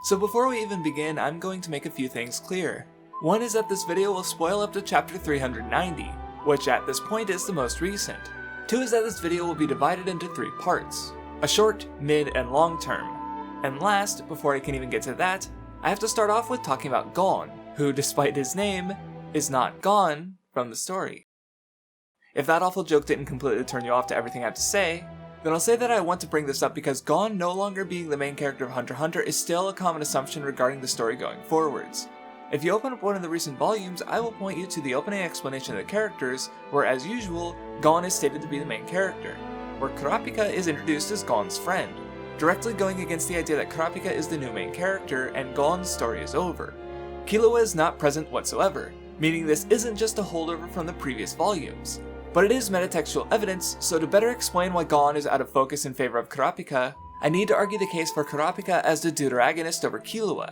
So before we even begin, I'm going to make a few things clear. One is that this video will spoil up to chapter 390, which at this point is the most recent. Two is that this video will be divided into 3 parts, a short, mid, and long term. And last, before I can even get to that, I have to start off with talking about Gon, who despite his name, is not gone from the story. If that awful joke didn't completely turn you off to everything I have to say, then I'll say that I want to bring this up because Gon no longer being the main character of Hunter x Hunter is still a common assumption regarding the story going forwards. If you open up one of the recent volumes, I will point you to the opening explanation of the characters, where as usual, Gon is stated to be the main character, where Kurapika is introduced as Gon's friend, directly going against the idea that Kurapika is the new main character and Gon's story is over. Killua is not present whatsoever, meaning this isn't just a holdover from the previous volumes, but it is metatextual evidence, so to better explain why Gon is out of focus in favor of Kurapika, I need to argue the case for Kurapika as the deuteragonist over Killua.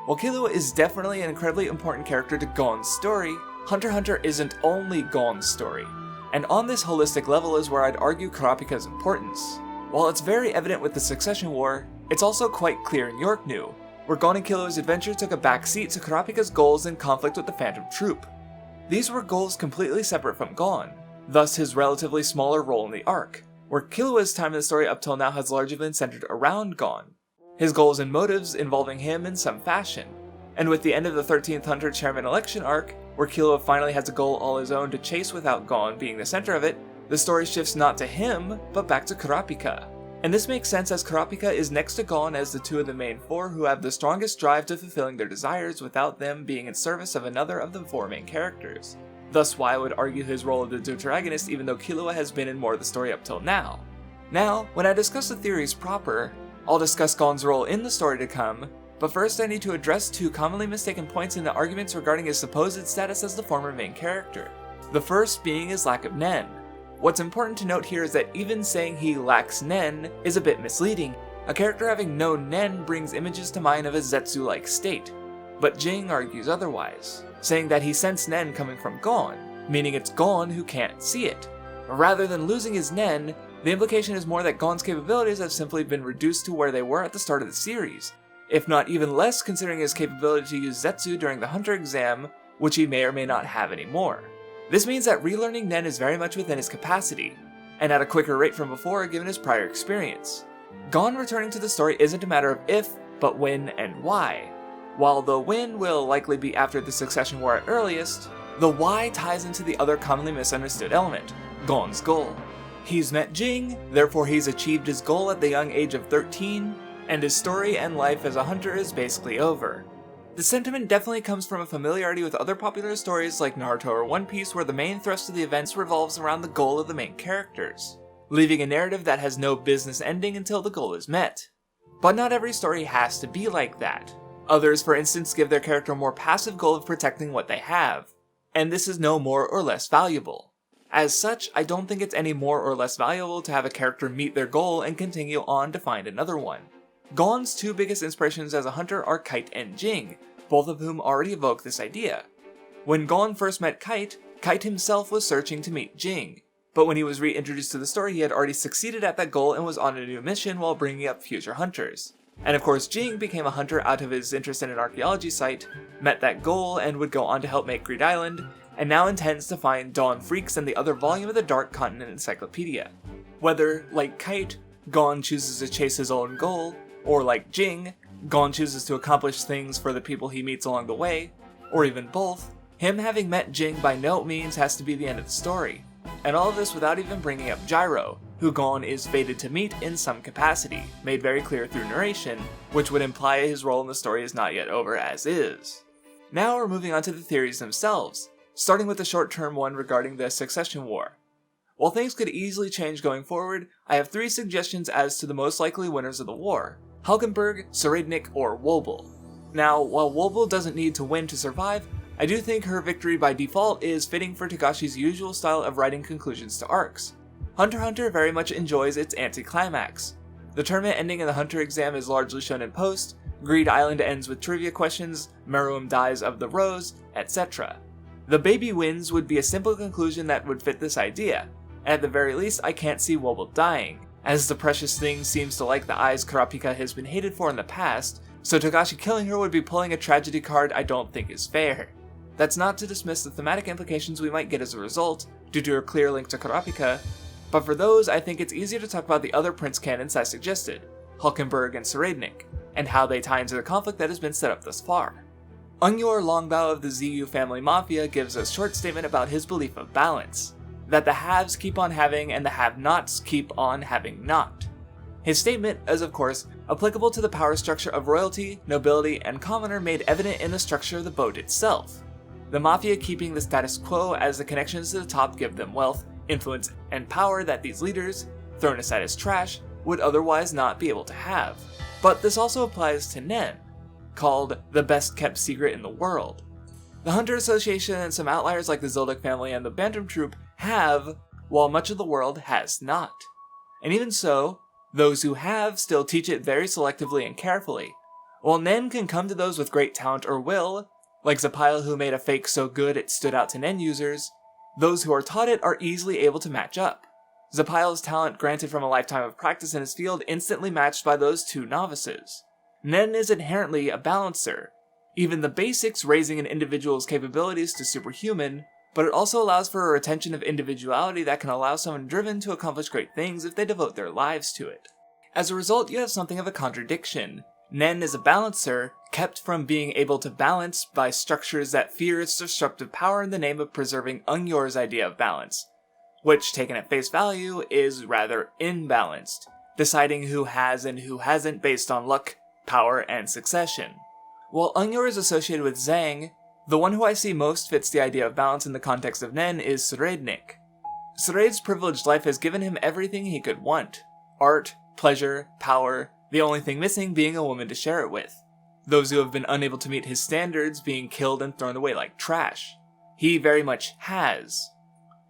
While Killua is definitely an incredibly important character to Gon's story, Hunter x Hunter isn't only Gon's story, and on this holistic level is where I'd argue Kurapika's importance. While it's very evident with the Succession War, it's also quite clear in York New, where Gon and Killua's adventure took a backseat to Kurapika's goals in conflict with the Phantom Troop. These were goals completely separate from Gon, thus his relatively smaller role in the arc, where Killua's time in the story up till now has largely been centered around Gon, his goals and motives involving him in some fashion. And with the end of the 13th Hunter Chairman election arc, where Killua finally has a goal all his own to chase without Gon being the center of it, the story shifts not to him, but back to Kurapika. And this makes sense as Kurapika is next to Gon as the 2 of the main 4 who have the strongest drive to fulfilling their desires without them being in service of another of the 4 main characters. Thus why I would argue his role of the deuteragonist even though Killua has been in more of the story up till now. Now, when I discuss the theories proper, I'll discuss Gon's role in the story to come, but first I need to address 2 commonly mistaken points in the arguments regarding his supposed status as the former main character. The first being his lack of nen. What's important to note here is that even saying he lacks nen is a bit misleading. A character having no nen brings images to mind of a Zetsu-like state, but Jing argues otherwise, saying that he sensed nen coming from Gon, meaning it's Gon who can't see it. Rather than losing his nen, the implication is more that Gon's capabilities have simply been reduced to where they were at the start of the series, if not even less considering his capability to use Zetsu during the Hunter exam, which he may or may not have anymore. This means that relearning nen is very much within his capacity, and at a quicker rate from before given his prior experience. Gon returning to the story isn't a matter of if, but when and why. While the when will likely be after the Succession War at earliest, the why ties into the other commonly misunderstood element, Gon's goal. He's met Jing, therefore he's achieved his goal at the young age of 13, and his story and life as a hunter is basically over. The sentiment definitely comes from a familiarity with other popular stories like Naruto or One Piece where the main thrust of the events revolves around the goal of the main characters, leaving a narrative that has no business ending until the goal is met. But not every story has to be like that. Others, for instance, give their character a more passive goal of protecting what they have, and this is no more or less valuable. As such, I don't think it's any more or less valuable to have a character meet their goal and continue on to find another one. Gon's 2 biggest inspirations as a hunter are Kite and Jing, both of whom already evoke this idea. When Gon first met Kite, Kite himself was searching to meet Jing, but when he was reintroduced to the story he had already succeeded at that goal and was on a new mission while bringing up future hunters. And of course Jing became a hunter out of his interest in an archaeology site, met that goal and would go on to help make Greed Island, and now intends to find Dawn Freaks and the other volume of the Dark Continent Encyclopedia. Whether, like Kite, Gon chooses to chase his own goal, or like Jing, Gon chooses to accomplish things for the people he meets along the way, or even both, him having met Jing by no means has to be the end of the story. And all of this without even bringing up Gyro, who Gon is fated to meet in some capacity, made very clear through narration, which would imply his role in the story is not yet over as is. Now we're moving on to the theories themselves, starting with the short-term one regarding the Succession War. While things could easily change going forward, I have 3 suggestions as to the most likely winners of the war: Hulkenberg, Serednik, or Wobble. Now, while Wobble doesn't need to win to survive, I do think her victory by default is fitting for Togashi's usual style of writing conclusions to arcs. Hunter x Hunter very much enjoys its anticlimax. The tournament ending in the Hunter exam is largely shown in post, Greed Island ends with trivia questions, Meruem dies of the rose, etc. The baby wins would be a simple conclusion that would fit this idea, and at the very least I can't see Wobble dying, as the precious thing seems to like the eyes Kurapika has been hated for in the past, so Togashi killing her would be pulling a tragedy card I don't think is fair. That's not to dismiss the thematic implications we might get as a result, due to her clear link to Kurapika, but for those I think it's easier to talk about the other prince canons I suggested, Hulkenberg and Serednik, and how they tie into the conflict that has been set up thus far. Ungyor Longbow of the ZU family mafia gives a short statement about his belief of balance, that the haves keep on having and the have-nots keep on having not. His statement is of course applicable to the power structure of royalty, nobility, and commoner made evident in the structure of the boat itself. The mafia keeping the status quo as the connections to the top give them wealth, influence, and power that these leaders, thrown aside as trash, would otherwise not be able to have. But this also applies to Nen, called the best kept secret in the world. The Hunter Association and some outliers like the Zoldyck family and the Bantam Troop have, while much of the world has not. And even so, those who have still teach it very selectively and carefully, while Nen can come to those with great talent or will, like Zapile who made a fake so good it stood out to Nen users, those who are taught it are easily able to match up. Zapile's talent granted from a lifetime of practice in his field instantly matched by those two novices. Nen is inherently a balancer, even the basics raising an individual's capabilities to superhuman, but it also allows for a retention of individuality that can allow someone driven to accomplish great things if they devote their lives to it. As a result, you have something of a contradiction. Nen is a balancer, kept from being able to balance by structures that fear its disruptive power in the name of preserving Ungyor's idea of balance, which, taken at face value, is rather imbalanced, deciding who has and who hasn't based on luck, power, and succession. While Ungyor is associated with Zhang, the one who I see most fits the idea of balance in the context of Nen is Serednik. Sered's privileged life has given him everything he could want: art, pleasure, power, the only thing missing being a woman to share it with. Those who have been unable to meet his standards being killed and thrown away like trash. He very much has.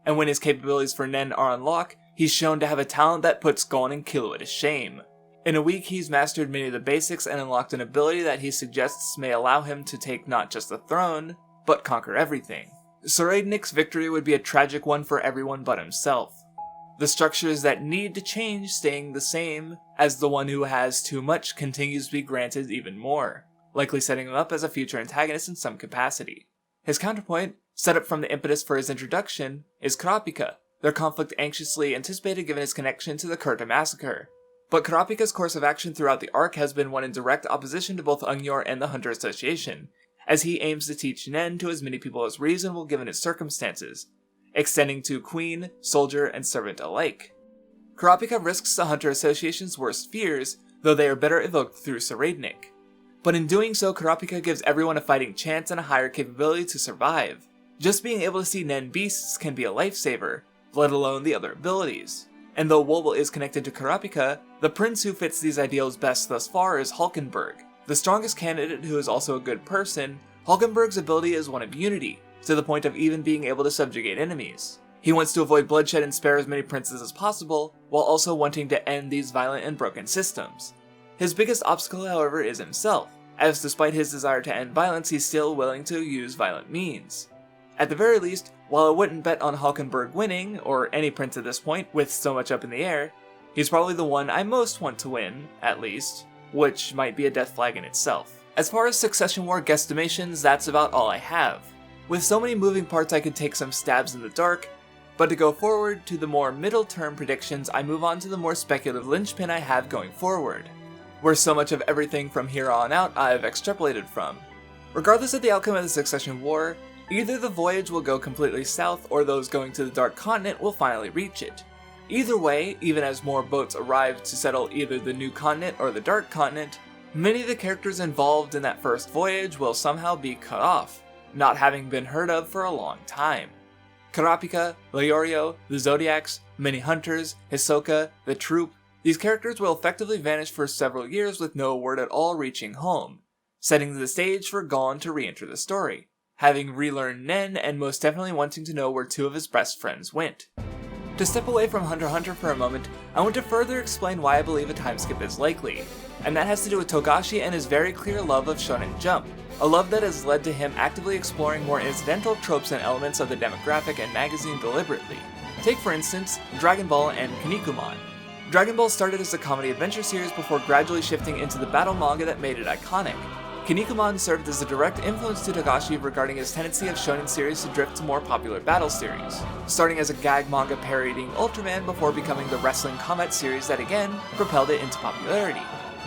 And when his capabilities for Nen are unlocked, he's shown to have a talent that puts Gon and Killua to shame. In a week, he's mastered many of the basics and unlocked an ability that he suggests may allow him to take not just the throne, but conquer everything. Serednik's victory would be a tragic one for everyone but himself. The structures that need to change staying the same, as the one who has too much continues to be granted even more, likely setting him up as a future antagonist in some capacity. His counterpoint, set up from the impetus for his introduction, is Kurapika, their conflict anxiously anticipated given his connection to the Kurta massacre. But Kurapika's course of action throughout the arc has been one in direct opposition to both Ungyor and the Hunter Association, as he aims to teach Nen to as many people as reasonable given his circumstances, extending to queen, soldier, and servant alike. Kurapika risks the Hunter Association's worst fears, though they are better evoked through Serednik. But in doing so, Kurapika gives everyone a fighting chance and a higher capability to survive. Just being able to see Nen beasts can be a lifesaver, let alone the other abilities. And though Wobble is connected to Kurapika, the prince who fits these ideals best thus far is Hulkenberg. The strongest candidate who is also a good person, Hulkenberg's ability is one of unity, to the point of even being able to subjugate enemies. He wants to avoid bloodshed and spare as many princes as possible, while also wanting to end these violent and broken systems. His biggest obstacle, however, is himself, as despite his desire to end violence, he's still willing to use violent means. At the very least, while I wouldn't bet on Hulkenberg winning, or any prince at this point, with so much up in the air, he's probably the one I most want to win, at least, which might be a death flag in itself. As far as Succession War guesstimations, that's about all I have. With so many moving parts I could take some stabs in the dark, but to go forward to the more middle-term predictions, I move on to the more speculative linchpin I have going forward, where so much of everything from here on out I've extrapolated from. Regardless of the outcome of the Succession War, either the voyage will go completely south or those going to the Dark Continent will finally reach it. Either way, even as more boats arrive to settle either the New Continent or the Dark Continent, many of the characters involved in that first voyage will somehow be cut off, not having been heard of for a long time. Kurapika, Leorio, the Zodiacs, many hunters, Hisoka, the troop, these characters will effectively vanish for several years with no word at all reaching home, setting the stage for Gon to re-enter the story, having relearned Nen and most definitely wanting to know where two of his best friends went. To step away from Hunter x Hunter for a moment, I want to further explain why I believe a time skip is likely, and that has to do with Togashi and his very clear love of Shonen Jump, a love that has led to him actively exploring more incidental tropes and elements of the demographic and magazine deliberately. Take for instance, Dragon Ball and Kinnikuman. Dragon Ball started as a comedy adventure series before gradually shifting into the battle manga that made it iconic. Kinnikuman served as a direct influence to Togashi regarding his tendency of shonen series to drift to more popular battle series, starting as a gag manga parodying Ultraman before becoming the wrestling combat series that again propelled it into popularity.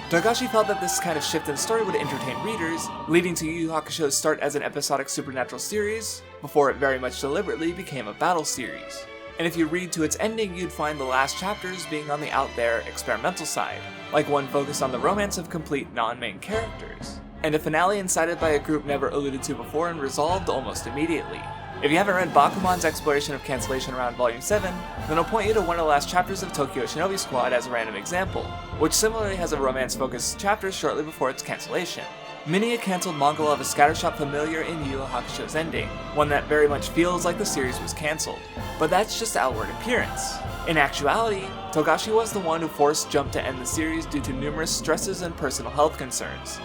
Togashi felt that this kind of shift in story would entertain readers, leading to Yu Yu Hakusho's start as an episodic supernatural series, before it very much deliberately became a battle series. And if you read to its ending, you'd find the last chapters being on the out there experimental side, like one focused on the romance of complete non-main characters, and a finale incited by a group never alluded to before and resolved almost immediately. If you haven't read Bakuman's exploration of cancellation around Volume 7, then I'll point you to one of the last chapters of Tokyo Shinobi Squad as a random example, which similarly has a romance-focused chapter shortly before its cancellation. Many a cancelled manga will have a scattershot familiar in Yu Yu Hakusho's ending, one that very much feels like the series was cancelled. But that's just outward appearance. In actuality, Togashi was the one who forced Jump to end the series due to numerous stresses and personal health concerns.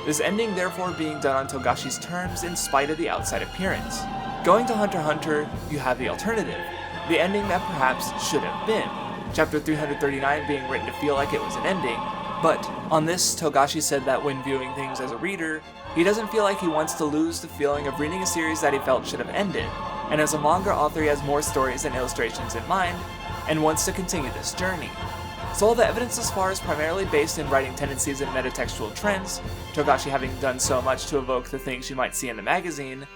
This ending therefore being done on Togashi's terms in spite of the outside appearance. Going to Hunter x Hunter, you have the alternative, the ending that perhaps should have been, chapter 339 being written to feel like it was an ending, but on this, Togashi said that when viewing things as a reader, he doesn't feel like he wants to lose the feeling of reading a series that he felt should have ended, and as a manga author he has more stories and illustrations in mind, and wants to continue this journey. So all the evidence thus far is primarily based in writing tendencies and metatextual trends, Togashi having done so much to evoke the things you might see in the magazine.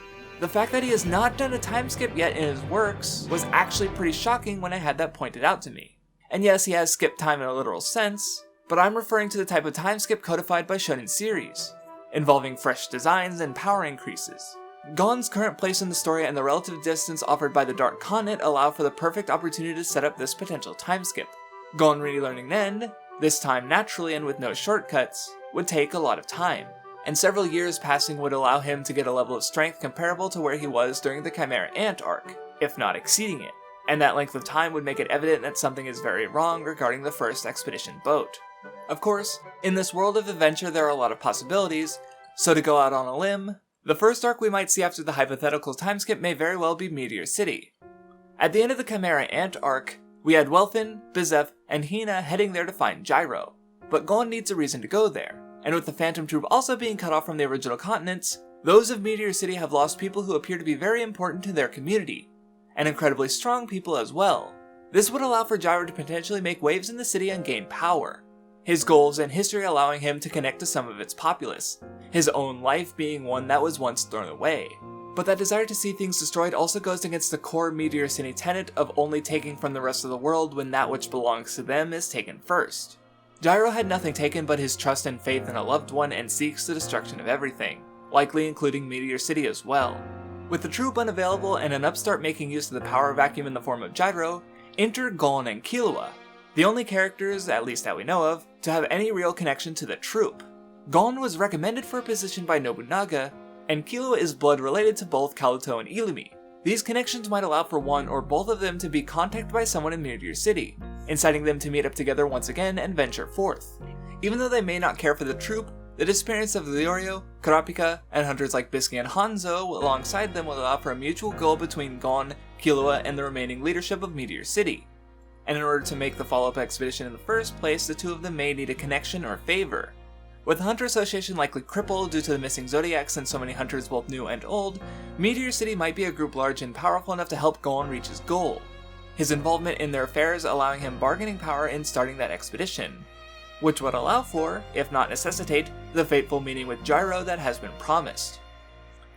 The fact that he has not done a time skip yet in his works was actually pretty shocking when I had that pointed out to me. And yes, he has skipped time in a literal sense, but I'm referring to the type of time skip codified by shonen series, involving fresh designs and power increases. Gon's current place in the story and the relative distance offered by the Dark Continent allow for the perfect opportunity to set up this potential time skip. Gon relearning Nen, this time naturally and with no shortcuts, would take a lot of time, and several years passing would allow him to get a level of strength comparable to where he was during the Chimera Ant arc, if not exceeding it, and that length of time would make it evident that something is very wrong regarding the first expedition boat. Of course, in this world of adventure there are a lot of possibilities, so to go out on a limb, the first arc we might see after the hypothetical time skip may very well be Meteor City. At the end of the Chimera Ant arc, we had Welfin, Bizef, and Hina heading there to find Gyro, but Gon needs a reason to go there, and with the Phantom Troop also being cut off from the original continents, those of Meteor City have lost people who appear to be very important to their community, and incredibly strong people as well. This would allow for Gyro to potentially make waves in the city and gain power, his goals and history allowing him to connect to some of its populace, his own life being one that was once thrown away. But that desire to see things destroyed also goes against the core Meteor City tenet of only taking from the rest of the world when that which belongs to them is taken first. Gyro had nothing taken but his trust and faith in a loved one and seeks the destruction of everything, likely including Meteor City as well. With the troop unavailable and an upstart making use of the power vacuum in the form of Gyro, enter Gon and Killua, the only characters, at least that we know of, to have any real connection to the troop. Gon was recommended for a position by Nobunaga, and Killua is blood related to both Kabuto and Illumi. These connections might allow for one or both of them to be contacted by someone in Meteor City, inciting them to meet up together once again and venture forth. Even though they may not care for the troop, the disappearance of Leorio, Kurapika, and hunters like Bisky and Hanzo alongside them will allow for a mutual goal between Gon, Killua, and the remaining leadership of Meteor City. And in order to make the follow-up expedition in the first place, the two of them may need a connection or favor. With the Hunter Association likely crippled due to the missing Zodiacs and so many hunters both new and old, Meteor City might be a group large and powerful enough to help Gon reach his goal, his involvement in their affairs allowing him bargaining power in starting that expedition, which would allow for, if not necessitate, the fateful meeting with Gyro that has been promised.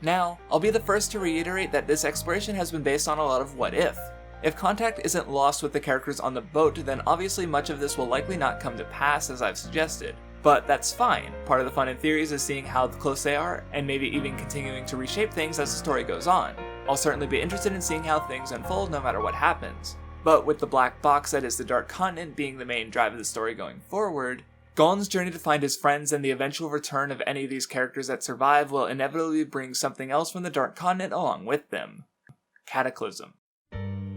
Now, I'll be the first to reiterate that this exploration has been based on a lot of what if. If contact isn't lost with the characters on the boat, then obviously much of this will likely not come to pass as I've suggested. But that's fine. Part of the fun in theories is seeing how close they are, and maybe even continuing to reshape things as the story goes on. I'll certainly be interested in seeing how things unfold no matter what happens. But with the black box that is the Dark Continent being the main drive of the story going forward, Gon's journey to find his friends and the eventual return of any of these characters that survive will inevitably bring something else from the Dark Continent along with them. Cataclysm.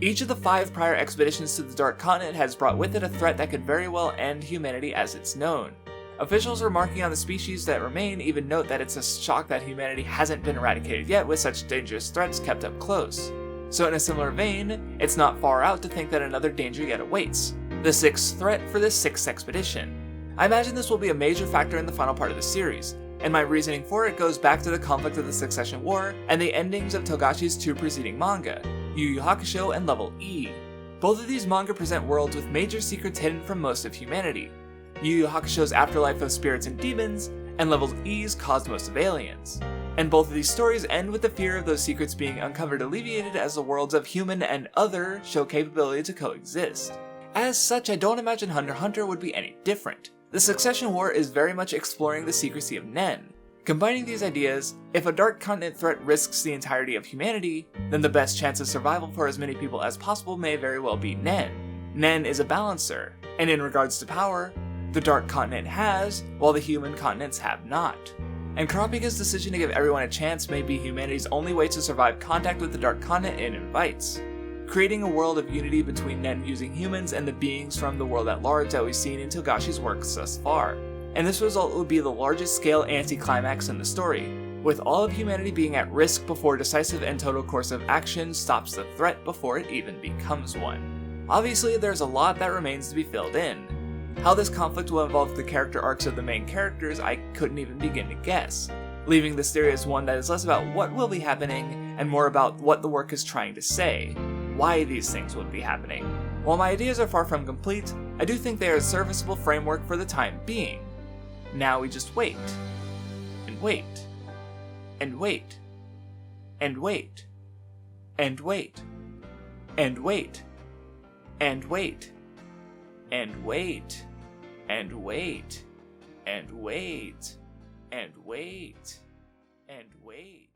Each of the 5 prior expeditions to the Dark Continent has brought with it a threat that could very well end humanity as it's known. Officials remarking on the species that remain even note that it's a shock that humanity hasn't been eradicated yet with such dangerous threats kept up close. So in a similar vein, it's not far out to think that another danger yet awaits. the sixth threat for the sixth expedition. I imagine this will be a major factor in the final part of the series, and my reasoning for it goes back to the conflict of the Succession War and the endings of Togashi's two preceding manga, Yu Yu Hakusho and Level E. Both of these manga present worlds with major secrets hidden from most of humanity. Yu Yu Hakusho's afterlife of spirits and demons, and Level E's cosmos of aliens. And both of these stories end with the fear of those secrets being uncovered alleviated as the worlds of human and other show capability to coexist. As such, I don't imagine Hunter x Hunter would be any different. The Succession War is very much exploring the secrecy of Nen. Combining these ideas, if a dark continent threat risks the entirety of humanity, then the best chance of survival for as many people as possible may very well be Nen. Nen is a balancer, and in regards to power, the dark continent has, while the human continents have not. And Kurapika's decision to give everyone a chance may be humanity's only way to survive contact with the dark continent it invites, creating a world of unity between Nen using humans and the beings from the world at large that we've seen in Togashi's works thus far. And this result would be the largest scale anti-climax in the story, with all of humanity being at risk before decisive and total course of action stops the threat before it even becomes one. Obviously, there's a lot that remains to be filled in. How this conflict will involve the character arcs of the main characters, I couldn't even begin to guess, leaving this theory as one that is less about what will be happening and more about what the work is trying to say, why these things would be happening. While my ideas are far from complete, I do think they are a serviceable framework for the time being. Now we just wait, and wait, and wait, and wait, and wait, and wait, and wait, and wait, and wait, and wait, and wait, and wait.